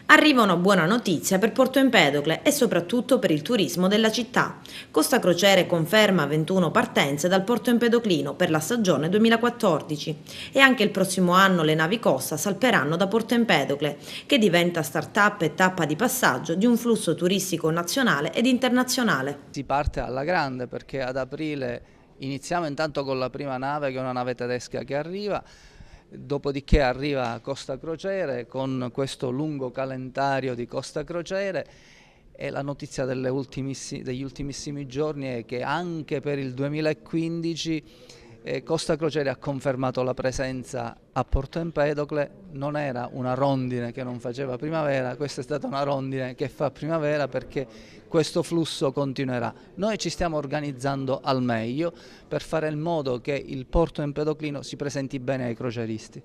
Arriva una buona notizia per Porto Empedocle e soprattutto per il turismo della città. Costa Crociere conferma 21 partenze dal Porto Empedoclino per la stagione 2014 e anche il prossimo anno le navi Costa salperanno da Porto Empedocle, che diventa start-up e tappa di passaggio di un flusso turistico nazionale ed internazionale. Si parte alla grande perché ad aprile iniziamo intanto con la prima nave, che è una nave tedesca che arriva. Dopodiché arriva Costa Crociere con questo lungo calendario di Costa Crociere, e la notizia degli ultimissimi giorni è che anche per il 2015 Costa Crociere ha confermato la presenza a Porto Empedocle. Non era una rondine che non faceva primavera, questa è stata una rondine che fa primavera, perché questo flusso continuerà. Noi ci stiamo organizzando al meglio per fare in modo che il Porto Empedoclino si presenti bene ai crocieristi.